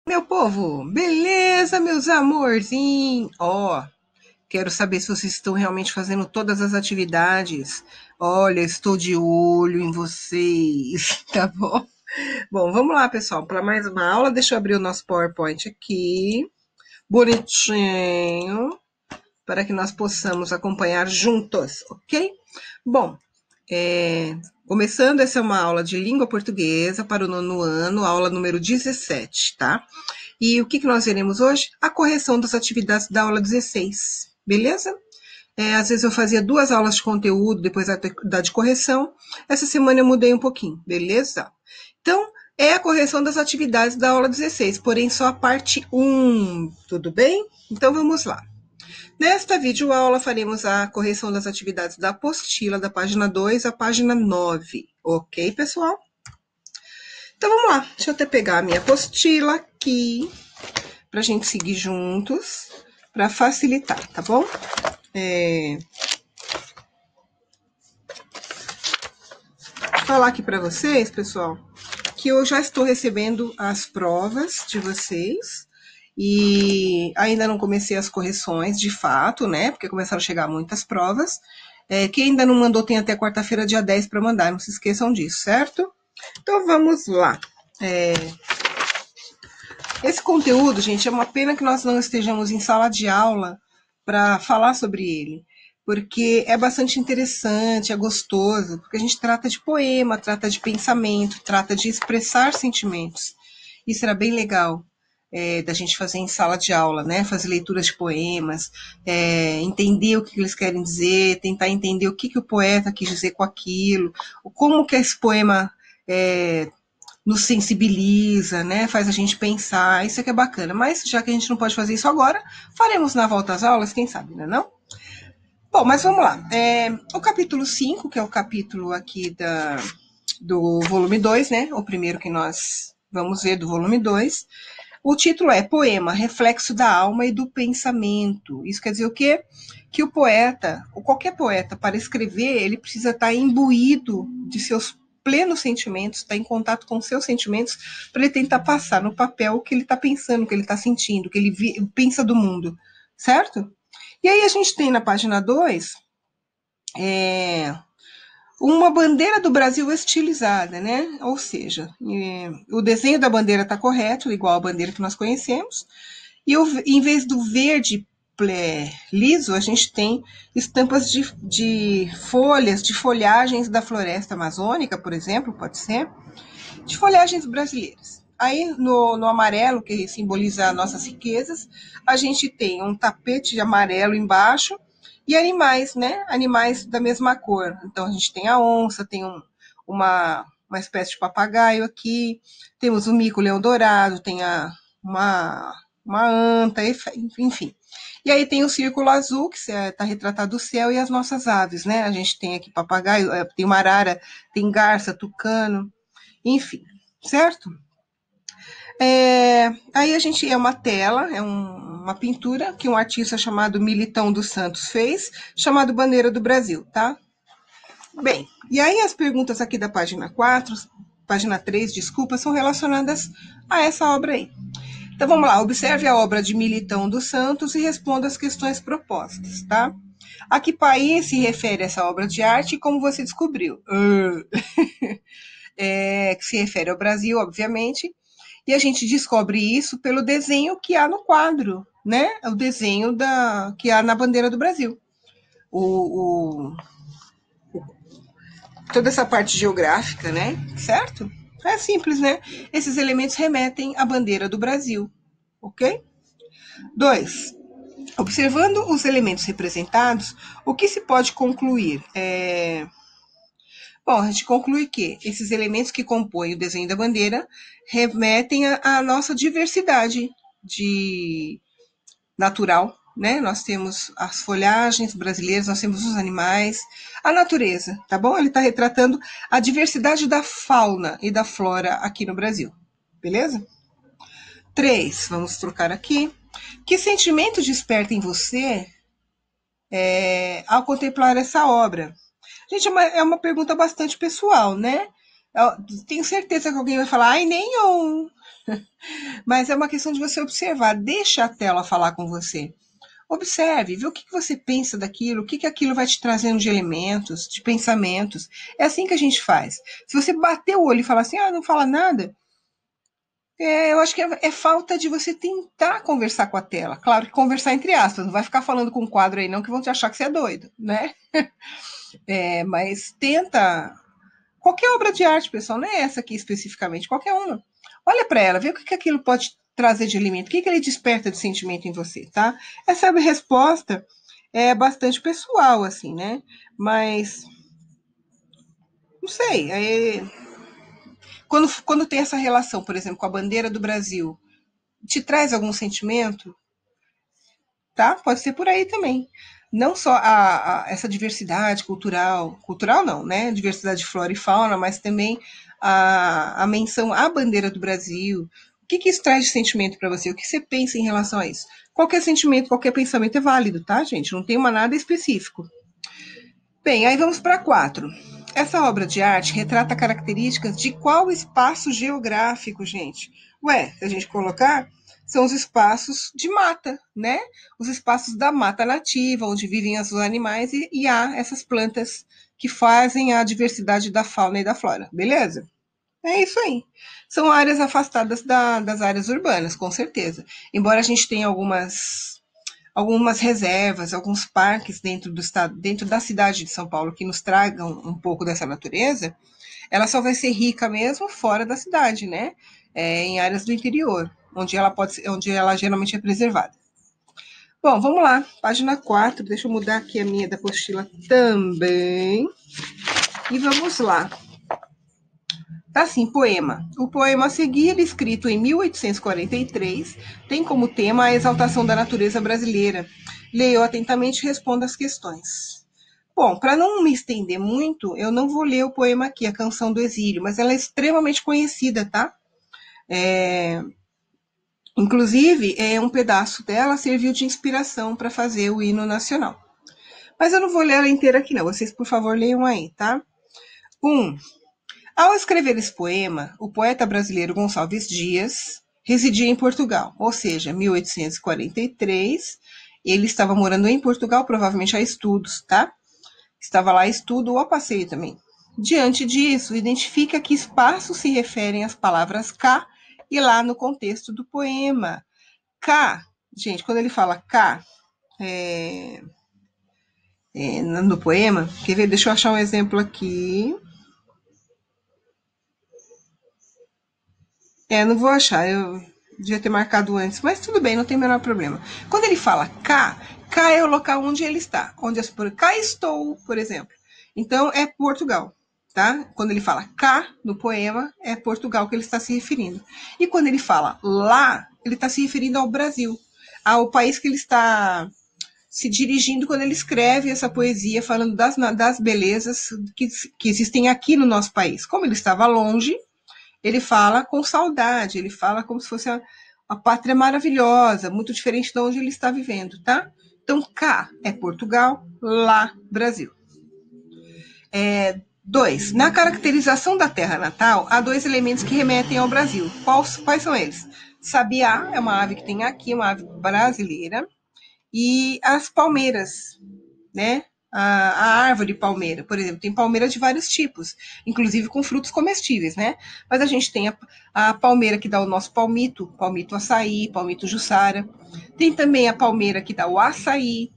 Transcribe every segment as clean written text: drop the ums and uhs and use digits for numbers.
Meu povo, beleza, meus amorzinhos? Ó, quero saber se vocês estão realmente fazendo todas as atividades. Olha, estou de olho em vocês, tá bom? Bom, vamos lá, pessoal, para mais uma aula. Deixa eu abrir o nosso PowerPoint aqui, bonitinho, para que nós possamos acompanhar juntos, ok? Bom, é, começando, essa é uma aula de língua portuguesa para o nono ano, aula número 17, tá? E o que nós veremos hoje? A correção das atividades da aula 16, beleza? Às vezes eu fazia 2 aulas de conteúdo, depois da de correção. Essa semana eu mudei um pouquinho, beleza? Então, é a correção das atividades da aula 16, porém só a parte 1, tudo bem? Então vamos lá. Nesta videoaula faremos a correção das atividades da apostila, da página 2 à página 9, ok, pessoal? Então vamos lá, deixa eu até pegar a minha apostila aqui, para a gente seguir juntos, para facilitar, tá bom? Falar aqui para vocês, pessoal, que eu já estou recebendo as provas de vocês e ainda não comecei as correções de fato, né? Porque começaram a chegar muitas provas. Quem ainda não mandou tem até quarta-feira, dia 10, para mandar, não se esqueçam disso, certo? Então vamos lá. Esse conteúdo, gente, é uma pena que nós não estejamos em sala de aula para falar sobre ele, porque é bastante interessante, é gostoso, porque a gente trata de poema, trata de pensamento, trata de expressar sentimentos. Isso era bem legal da gente fazer em sala de aula, né? Fazer leituras de poemas, entender o que eles querem dizer, tentar entender o que o poeta quis dizer com aquilo, como que esse poema nos sensibiliza, né? Faz a gente pensar, isso aqui é bacana. Mas já que a gente não pode fazer isso agora, faremos na volta às aulas, quem sabe, né não? Bom, mas vamos lá. O capítulo 5, que é o capítulo aqui do volume 2, né? O primeiro que nós vamos ver do volume 2. O título é Poema, Reflexo da Alma e do Pensamento. Isso quer dizer o quê? Que o poeta, ou qualquer poeta, para escrever, ele precisa estar imbuído de seus plenos sentimentos, estar em contato com seus sentimentos, para ele tentar passar no papel o que ele está pensando, o que ele está sentindo, o que ele pensa do mundo, certo? E aí a gente tem na página 2 uma bandeira do Brasil estilizada, né? Ou seja, o desenho da bandeira está correto, igual a bandeira que nós conhecemos, e em vez do verde liso, a gente tem estampas de folhas, de folhagens da floresta amazônica, por exemplo, pode ser, de folhagens brasileiras. Aí, no amarelo, que simboliza nossas riquezas, a gente tem um tapete de amarelo embaixo e animais, né? Animais da mesma cor. Então, a gente tem a onça, tem uma espécie de papagaio aqui, temos o mico-leão-dourado, tem uma anta, enfim. E aí tem o círculo azul, que está retratado o céu, e as nossas aves, né? A gente tem aqui papagaio, tem uma arara, tem garça, tucano, enfim, certo? Aí a gente é uma tela, uma pintura que um artista chamado Militão dos Santos fez, chamado Bandeira do Brasil, tá? Bem, e aí as perguntas aqui da página 4, página 3, desculpa, são relacionadas a essa obra aí. Então vamos lá, observe a obra de Militão dos Santos e responda as questões propostas, tá? A que país se refere essa obra de arte e como você descobriu? Que se refere ao Brasil, obviamente, e a gente descobre isso pelo desenho que há no quadro, né? O desenho que há na bandeira do Brasil. Toda essa parte geográfica, né? Certo? É simples, né? Esses elementos remetem à bandeira do Brasil, ok? 2. Observando os elementos representados, o que se pode concluir? Bom, a gente conclui que esses elementos que compõem o desenho da bandeira remetem à nossa diversidade natural, né? Nós temos as folhagens brasileiras, nós temos os animais, a natureza, tá bom? Ele está retratando a diversidade da fauna e da flora aqui no Brasil, beleza? 3, vamos trocar aqui. Que sentimento desperta em você ao contemplar essa obra? Gente, é uma pergunta bastante pessoal, né? Eu tenho certeza que alguém vai falar, ai, nenhum. Mas é uma questão de você observar. Deixa a tela falar com você. Observe, vê o que você pensa daquilo, o que aquilo vai te trazendo de elementos, de pensamentos. É assim que a gente faz. Se você bater o olho e falar assim, ah, não fala nada, eu acho que é falta de você tentar conversar com a tela. Claro que conversar entre aspas, não vai ficar falando com um quadro aí não, que vão te achar que você é doido, né? Mas tenta. Qualquer obra de arte, pessoal, não é essa aqui especificamente, qualquer uma. Olha para ela, vê o que aquilo pode trazer de elemento, o que ele desperta de sentimento em você, tá? Essa resposta é bastante pessoal, assim, né? Mas, não sei, quando tem essa relação, por exemplo, com a bandeira do Brasil, te traz algum sentimento? Tá? Pode ser por aí também. Não só essa diversidade cultural, cultural não, né? Diversidade de flora e fauna, mas também a menção à bandeira do Brasil. O que isso traz de sentimento para você? O que você pensa em relação a isso? Qualquer sentimento, qualquer pensamento é válido, tá, gente? Não tem uma nada específico. Bem, aí vamos para 4. Essa obra de arte retrata características de qual espaço geográfico, gente? Ué, se a gente colocar, são os espaços de mata, né? Os espaços da mata nativa, onde vivem os animais e há essas plantas que fazem a diversidade da fauna e da flora, beleza? É isso aí. São áreas afastadas das áreas urbanas, com certeza. Embora a gente tenha algumas reservas, alguns parques dentro do estado, dentro da cidade de São Paulo que nos tragam um pouco dessa natureza, ela só vai ser rica mesmo fora da cidade, né? Em áreas do interior, onde ela geralmente é preservada. Bom, vamos lá, página 4. Deixa eu mudar aqui a minha da apostila também. E vamos lá. Tá assim, poema. O poema a seguir, escrito em 1843, tem como tema a exaltação da natureza brasileira. Leia atentamente e responda as questões. Bom, para não me estender muito, eu não vou ler o poema aqui, a Canção do Exílio, mas ela é extremamente conhecida, tá? É, inclusive, um pedaço dela serviu de inspiração para fazer o hino nacional. Mas eu não vou ler ela inteira aqui, não. Vocês, por favor, leiam aí, tá? 1. Ao escrever esse poema, o poeta brasileiro Gonçalves Dias residia em Portugal, ou seja, 1843, ele estava morando em Portugal, provavelmente a estudos, tá? Estava lá a estudo ou a passeio também. Diante disso, identifica que espaços se referem às palavras cá e lá no contexto do poema. Cá, gente, quando ele fala cá no poema, quer ver? Deixa eu achar um exemplo aqui. Não vou achar, eu devia ter marcado antes, mas tudo bem, não tem o menor problema. Quando ele fala cá, cá é o local onde ele está, onde as por cá estou, por exemplo. Então é Portugal, tá? Quando ele fala cá no poema, é Portugal que ele está se referindo. E quando ele fala lá, ele está se referindo ao Brasil, ao país que ele está se dirigindo quando ele escreve essa poesia falando das belezas que existem aqui no nosso país. Como ele estava longe, ele fala com saudade, ele fala como se fosse uma pátria maravilhosa, muito diferente de onde ele está vivendo, tá? Então, cá é Portugal, lá, Brasil. 2. Na caracterização da terra natal, há dois elementos que remetem ao Brasil. Quais são eles? Sabiá é uma ave que tem aqui, uma ave brasileira, e as palmeiras, né? A árvore palmeira, por exemplo, tem palmeira de vários tipos, inclusive com frutos comestíveis, né? Mas a gente tem a palmeira que dá o nosso palmito, palmito açaí, palmito jussara. Tem também a palmeira que dá o açaí,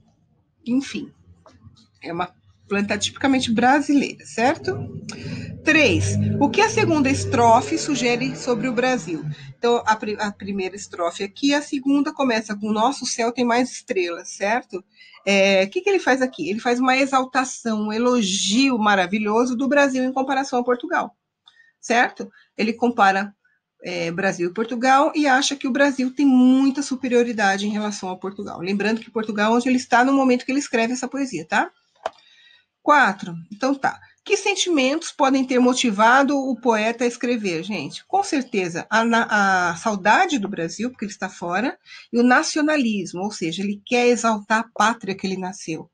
enfim. É uma planta tipicamente brasileira, certo? 3. O que a segunda estrofe sugere sobre o Brasil? Então, a primeira estrofe aqui, a segunda começa com o nosso céu tem mais estrelas, certo? O que ele faz aqui? Ele faz uma exaltação, um elogio maravilhoso do Brasil em comparação a Portugal, certo? Ele compara Brasil e Portugal e acha que o Brasil tem muita superioridade em relação a Portugal. Lembrando que Portugal é onde ele está no momento que ele escreve essa poesia, tá? 4. Então tá. Que sentimentos podem ter motivado o poeta a escrever, gente? Com certeza, a saudade do Brasil, porque ele está fora, e o nacionalismo, ou seja, ele quer exaltar a pátria que ele nasceu.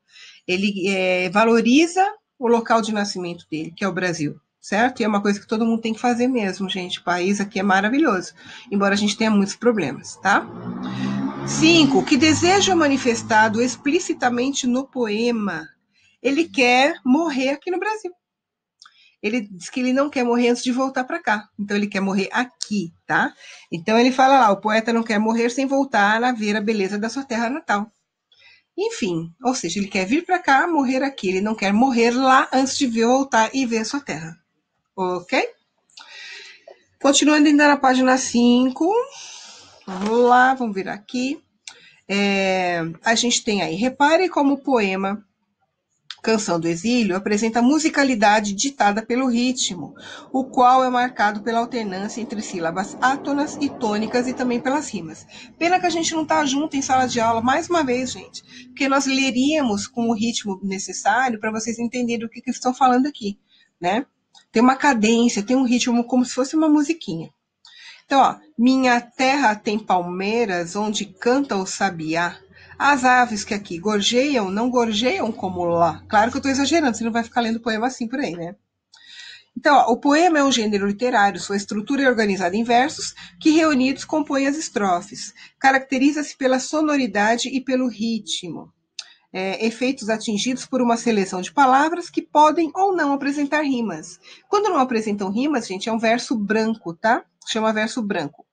Ele valoriza o local de nascimento dele, que é o Brasil. certo? E é uma coisa que todo mundo tem que fazer mesmo, gente. O país aqui é maravilhoso, embora a gente tenha muitos problemas, tá? 5. Que desejo é manifestado explicitamente no poema. Ele quer morrer aqui no Brasil. Ele diz que ele não quer morrer antes de voltar para cá. Então ele quer morrer aqui, tá? Então ele fala lá, o poeta não quer morrer sem voltar a ver a beleza da sua terra natal. Enfim, ou seja, ele quer vir para cá, morrer aqui. Ele não quer morrer lá antes de voltar e ver a sua terra. Ok? Continuando ainda na página 5. Vamos lá, vamos vir aqui. A gente tem aí, repare como o poema Canção do Exílio apresenta musicalidade ditada pelo ritmo, o qual é marcado pela alternância entre sílabas átonas e tônicas e também pelas rimas. Pena que a gente não está junto em sala de aula, mais uma vez, gente, porque nós leríamos com o ritmo necessário para vocês entenderem o que eles estão falando aqui, né? Tem uma cadência, tem um ritmo como se fosse uma musiquinha. Então, ó, minha terra tem palmeiras onde canta o sabiá. As aves que aqui gorjeiam, não gorjeiam como lá. Claro que eu estou exagerando, você não vai ficar lendo poema assim por aí, né? Então, ó, o poema é um gênero literário, sua estrutura é organizada em versos que reunidos compõem as estrofes. Caracteriza-se pela sonoridade e pelo ritmo. Efeitos atingidos por uma seleção de palavras que podem ou não apresentar rimas. Quando não apresentam rimas, gente, é um verso branco, tá? Chama verso branco.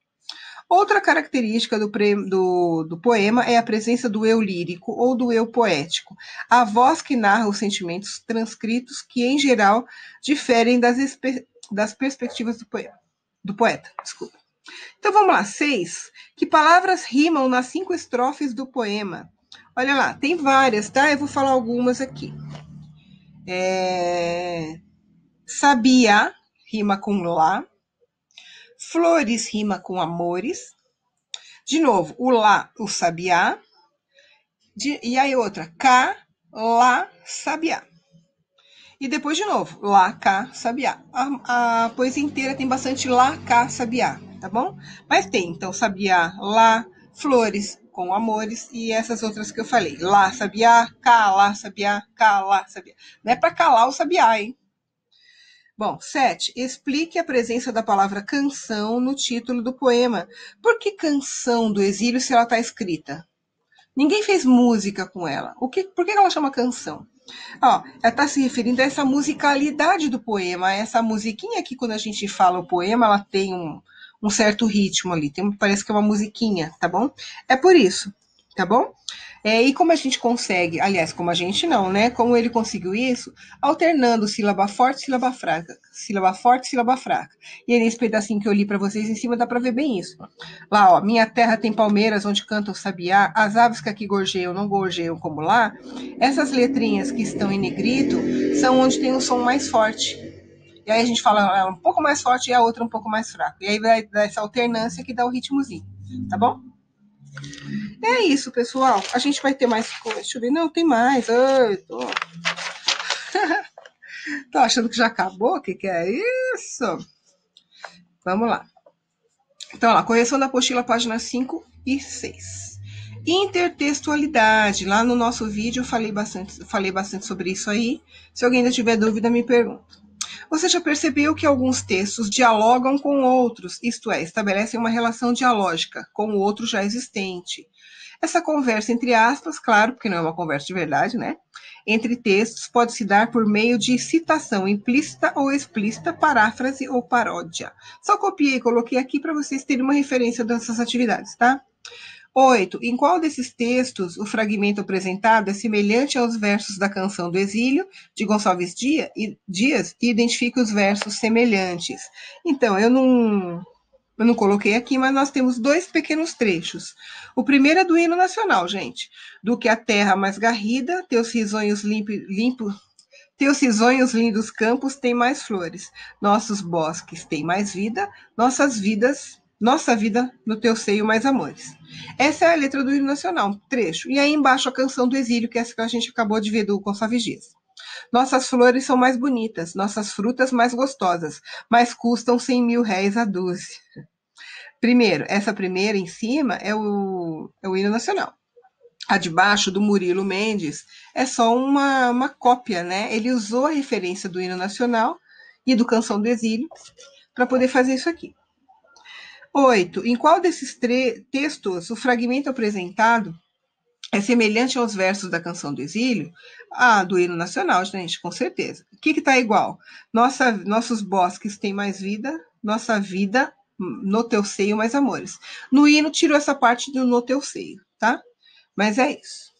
Outra característica do poema é a presença do eu lírico ou do eu poético, a voz que narra os sentimentos transcritos que, em geral, diferem das perspectivas do poeta. Desculpa. Então vamos lá, 6. Que palavras rimam nas 5 estrofes do poema? Olha lá, tem várias, tá? Eu vou falar algumas aqui. Sabiá rima com lá. Flores rima com amores. De novo, o lá, o sabiá. E aí outra, cá, lá, sabiá. E depois de novo, lá, cá, sabiá. A poesia inteira tem bastante lá, cá, sabiá, tá bom? Mas tem, então, sabiá, lá, flores com amores e essas outras que eu falei. Lá, sabiá, cá, lá, sabiá, cá, lá, sabiá. Não é para calar o sabiá, hein? Bom, 7. Explique a presença da palavra canção no título do poema. Por que canção do exílio se ela está escrita? Ninguém fez música com ela. Por que ela chama canção? Ó, ela está se referindo a essa musicalidade do poema, essa musiquinha que quando a gente fala o poema, ela tem um certo ritmo ali, parece que é uma musiquinha, tá bom? É por isso, tá bom? E como a gente consegue, aliás, como a gente não, né? Como ele conseguiu isso? Alternando sílaba forte, sílaba fraca. Sílaba forte, sílaba fraca. E aí, nesse pedacinho que eu li para vocês em cima, dá para ver bem isso. Lá, ó, minha terra tem palmeiras onde canta o sabiá, as aves que aqui gorjeiam não gorjeiam como lá. Essas letrinhas que estão em negrito são onde tem o som mais forte. E aí a gente fala um pouco mais forte e a outra um pouco mais fraca. E aí vai dar essa alternância que dá o ritmozinho, tá bom? É isso, pessoal. A gente vai ter mais coisa. Deixa eu ver. Não, tem mais. Ai, tô achando que já acabou? O que é isso? Vamos lá. Então, lá, correção da apostila, páginas 5 e 6. Intertextualidade. Lá no nosso vídeo eu falei bastante sobre isso aí. Se alguém ainda tiver dúvida, me pergunta. Você já percebeu que alguns textos dialogam com outros, isto é, estabelecem uma relação dialógica com o outro já existente. Essa conversa, entre aspas, claro, porque não é uma conversa de verdade, né? Entre textos pode se dar por meio de citação implícita ou explícita, paráfrase ou paródia. Só copiei e coloquei aqui para vocês terem uma referência dessas atividades, tá? 8. Em qual desses textos o fragmento apresentado é semelhante aos versos da Canção do Exílio, de Gonçalves Dias, e identifique os versos semelhantes? Então, eu não coloquei aqui, mas nós temos 2 pequenos trechos. O primeiro é do hino nacional, gente. Do que a terra mais garrida, teus risonhos teus risonhos lindos campos têm mais flores. Nossos bosques têm mais vida, nossa vida no teu seio mais amores. Essa é a letra do hino nacional, trecho. E aí embaixo a Canção do Exílio, que é essa que a gente acabou de ver do Gonçalves Dias. Nossas flores são mais bonitas, nossas frutas mais gostosas, mas custam 100.000 réis a dúzia. Primeiro, essa primeira em cima é o hino nacional. A de baixo, do Murilo Mendes, é só uma cópia, né? Ele usou a referência do hino nacional e do Canção do Exílio, para poder fazer isso aqui. 8. Em qual desses textos o fragmento apresentado é semelhante aos versos da Canção do Exílio? Ah, do hino nacional, gente, com certeza. O que está igual? Nossos bosques têm mais vida, nossa vida no teu seio mais amores. No hino tirou essa parte do no teu seio, tá? Mas é isso.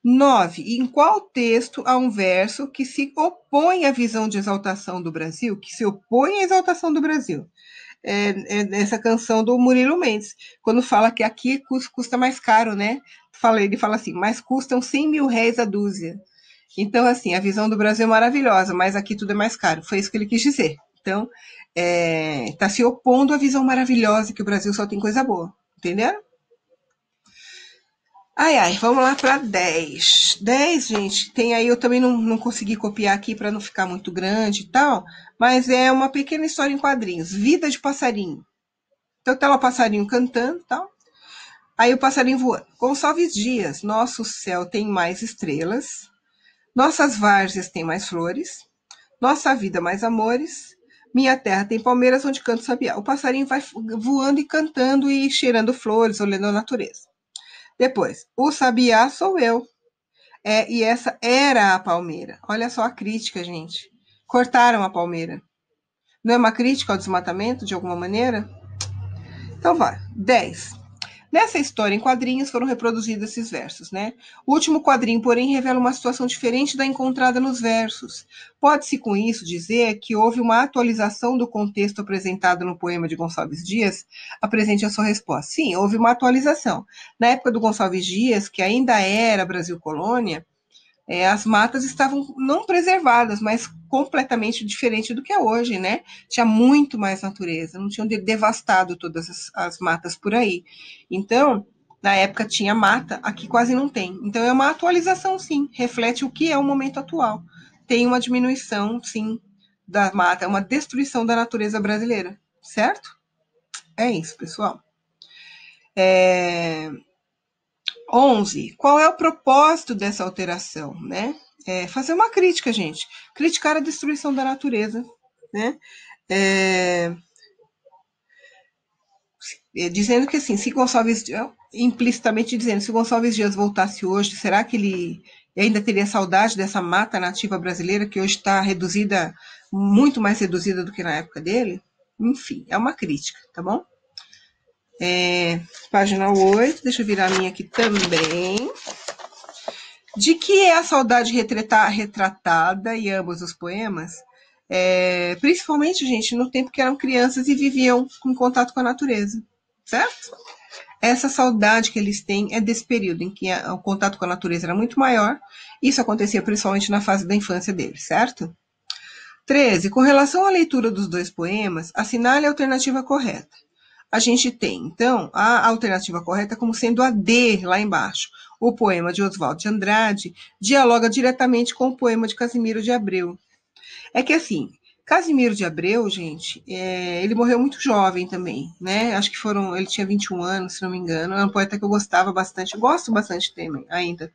9. Em qual texto há um verso que se opõe à visão de exaltação do Brasil, que se opõe à exaltação do Brasil? Essa canção do Murilo Mendes, quando fala que aqui custa mais caro, né? Ele fala assim, mas custam 100 mil réis a dúzia. Então, assim, a visão do Brasil é maravilhosa, mas aqui tudo é mais caro. Foi isso que ele quis dizer. Então, está se opondo à visão maravilhosa que o Brasil só tem coisa boa. Entenderam? Vamos lá para 10. 10, gente, tem aí, eu também não consegui copiar aqui para não ficar muito grande e tal, mas é uma pequena história em quadrinhos, Vida de Passarinho. Então tá lá o passarinho cantando e tal, aí o passarinho voando. Gonçalves Dias, nosso céu tem mais estrelas, nossas várzeas têm mais flores, nossa vida mais amores, minha terra tem palmeiras onde canta o sabiá. O passarinho vai voando e cantando e cheirando flores, olhando a natureza. Depois, o sabiá sou eu. E essa era a palmeira. Olha só a crítica, gente. Cortaram a palmeira. Não é uma crítica ao desmatamento, de alguma maneira? Então vai. 10. Nessa história em quadrinhos foram reproduzidos esses versos, né? O último quadrinho, porém, revela uma situação diferente da encontrada nos versos. Pode-se, com isso, dizer que houve uma atualização do contexto apresentado no poema de Gonçalves Dias? Apresente a sua resposta. Sim, houve uma atualização. Na época do Gonçalves Dias, que ainda era Brasil Colônia, as matas estavam não preservadas, mas completamente diferente do que é hoje, né? Tinha muito mais natureza, não tinham devastado todas as matas por aí. Então, na época tinha mata, aqui quase não tem. Então é uma atualização, sim, reflete o que é o momento atual. Tem uma diminuição, sim, da mata, é uma destruição da natureza brasileira, certo? É isso, pessoal. 11. Qual é o propósito dessa alteração, né? Fazer uma crítica, gente. Criticar a destruição da natureza, né? Dizendo que, assim, se Gonçalves... Implicitamente dizendo, se Gonçalves Dias voltasse hoje, será que ele ainda teria saudade dessa mata nativa brasileira que hoje está reduzida, muito mais reduzida do que na época dele? Enfim, é uma crítica, tá bom? Página 8, deixa eu virar a minha aqui também. De que é a saudade retratada em ambos os poemas? Principalmente, gente, no tempo que eram crianças e viviam em contato com a natureza, certo? Essa saudade que eles têm é desse período em que o contato com a natureza era muito maior. Isso acontecia principalmente na fase da infância deles, certo? 13. Com relação à leitura dos dois poemas, assinale a alternativa correta. A gente tem, então, a alternativa correta como sendo a D, lá embaixo. O poema de Oswald de Andrade dialoga diretamente com o poema de Casimiro de Abreu. É que, assim, Casimiro de Abreu, gente, ele morreu muito jovem também, né? Acho que ele tinha 21 anos, se não me engano. É um poeta que eu gostava bastante, gosto bastante dele ainda.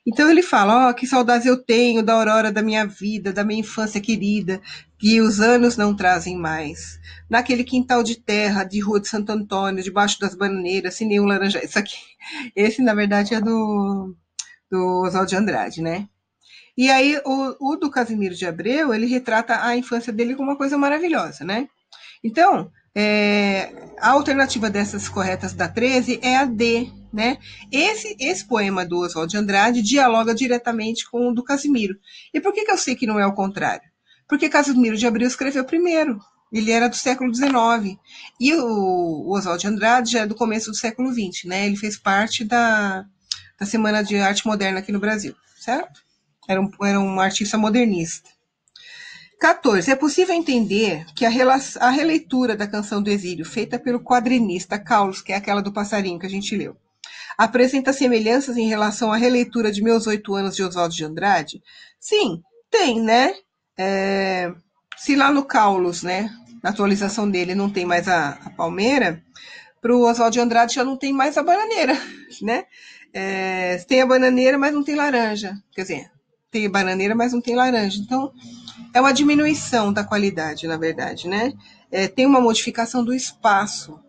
Então ele fala, que saudades eu tenho da aurora da minha vida, da minha infância querida, que os anos não trazem mais. Naquele quintal de terra, de rua de Santo Antônio, debaixo das bananeiras, sem nenhum laranja. Isso aqui, esse na verdade é do Oswald de Andrade, né? E aí o do Casimiro de Abreu, ele retrata a infância dele como uma coisa maravilhosa, né? Então, a alternativa dessas corretas da 13 é a D, né? Esse poema do Oswald de Andrade dialoga diretamente com o do Casimiro. E por que eu sei que não é o contrário? Porque Casimiro de Abreu escreveu primeiro. Ele era do século XIX. E o Oswald de Andrade já é do começo do século XX, né? Ele fez parte da Semana de Arte Moderna aqui no Brasil, certo? Era um artista modernista. 14. É possível entender que a releitura da Canção do Exílio, feita pelo quadrinista Carlos, que é aquela do passarinho que a gente leu, apresenta semelhanças em relação à releitura de Meus 8 Anos de Oswald de Andrade? Sim, tem, né? Se lá no Carlos, né, na atualização dele, não tem mais a palmeira, para o Oswald de Andrade já não tem mais a bananeira, né? Tem a bananeira, mas não tem laranja. Quer dizer, tem bananeira, mas não tem laranja. Então, é uma diminuição da qualidade, na verdade, né? Tem uma modificação do espaço.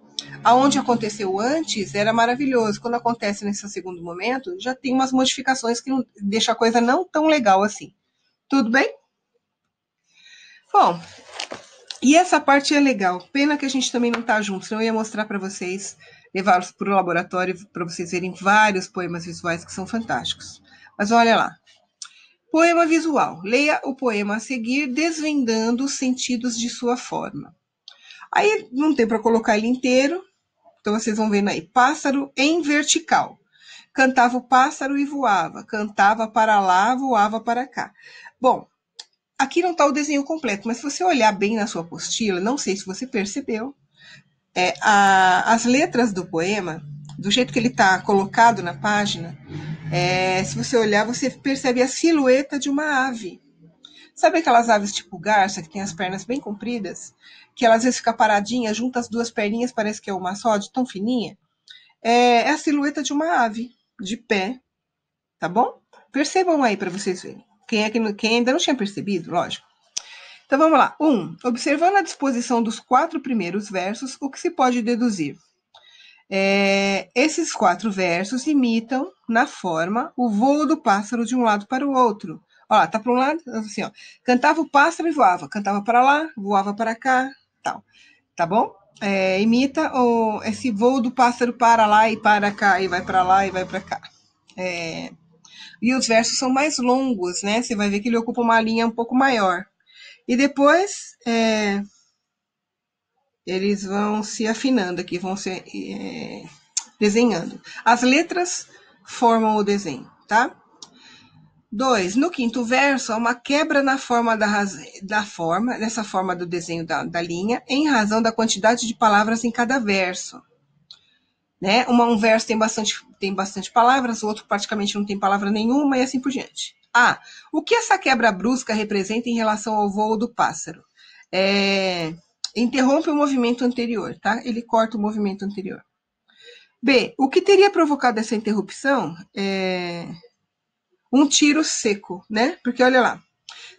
Aonde aconteceu antes era maravilhoso. Quando acontece nesse segundo momento, já tem umas modificações que deixam a coisa não tão legal assim. Tudo bem? Bom, e essa parte é legal. Pena que a gente também não está junto, senão eu ia mostrar para vocês, levá-los para o laboratório para vocês verem vários poemas visuais que são fantásticos. Mas olha lá. Poema visual. Leia o poema a seguir, desvendando os sentidos de sua forma. Aí não tem para colocar ele inteiro, então vocês vão vendo aí. Pássaro em vertical. Cantava o pássaro e voava. Cantava para lá, voava para cá. Bom, aqui não está o desenho completo, mas se você olhar bem na sua apostila, não sei se você percebeu, as letras do poema, do jeito que ele está colocado na página, se você olhar, você percebe a silhueta de uma ave. Sabe aquelas aves tipo garça, que tem as pernas bem compridas, que ela às vezes fica paradinha, junta as duas perninhas, parece que é uma só, de tão fininha? É a silhueta de uma ave, de pé, tá bom? Percebam aí para vocês verem. Quem ainda não tinha percebido, lógico. Então vamos lá. 1. Observando a disposição dos 4 primeiros versos, o que se pode deduzir? Esses 4 versos imitam, na forma, o voo do pássaro de um lado para o outro. Ó, tá para um lado, assim, ó. Cantava o pássaro e voava. Cantava para lá, voava para cá, tal. Tá bom? Imita esse voo do pássaro para lá e para cá, e vai para lá e vai para cá. E os versos são mais longos, né? Você vai ver que ele ocupa uma linha um pouco maior. E depois eles vão se afinando aqui, vão se desenhando. As letras formam o desenho, tá? 2. No quinto verso, há uma quebra na forma nessa forma do desenho da linha, em razão da quantidade de palavras em cada verso. Né? Um verso tem bastante palavras, o outro praticamente não tem palavra nenhuma, e assim por diante. O que essa quebra brusca representa em relação ao voo do pássaro? Interrompe o movimento anterior, tá? Ele corta o movimento anterior. B. O que teria provocado essa interrupção? Um tiro seco, né? Porque olha lá.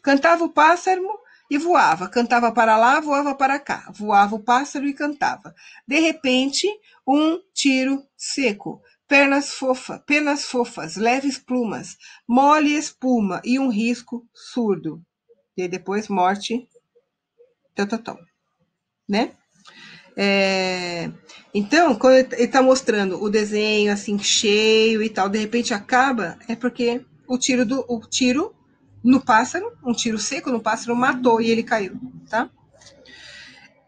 Cantava o pássaro e voava. Cantava para lá, voava para cá. Voava o pássaro e cantava. De repente, um tiro seco. Penas fofas, leves plumas, mole espuma e um risco surdo. E depois morte, né? Então, quando ele está mostrando o desenho assim cheio e tal, de repente acaba, é porque o tiro no pássaro, um tiro seco no pássaro, matou e ele caiu, tá?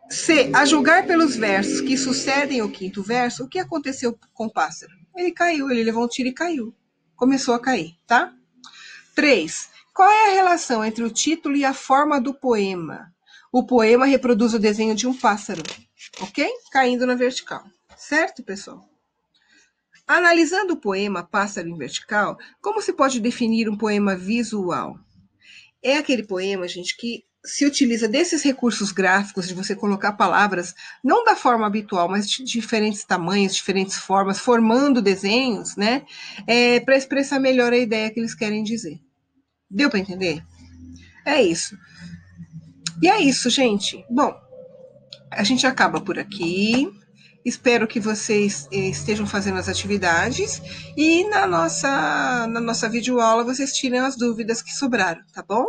C. A julgar pelos versos que sucedem o quinto verso, o que aconteceu com o pássaro? Ele caiu, ele levou um tiro e caiu. Começou a cair, tá? 3. Qual é a relação entre o título e a forma do poema? O poema reproduz o desenho de um pássaro, ok? Caindo na vertical. Certo, pessoal? Analisando o poema Pássaro em Vertical, como se pode definir um poema visual? É aquele poema, gente, que se utiliza desses recursos gráficos de você colocar palavras, não da forma habitual, mas de diferentes tamanhos, diferentes formas, formando desenhos, né? Para expressar melhor a ideia que eles querem dizer. Deu para entender? É isso. E é isso, gente. Bom, a gente acaba por aqui. Espero que vocês estejam fazendo as atividades e na nossa videoaula vocês tirem as dúvidas que sobraram, tá bom?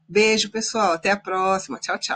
Beijo, pessoal. Até a próxima. Tchau, tchau.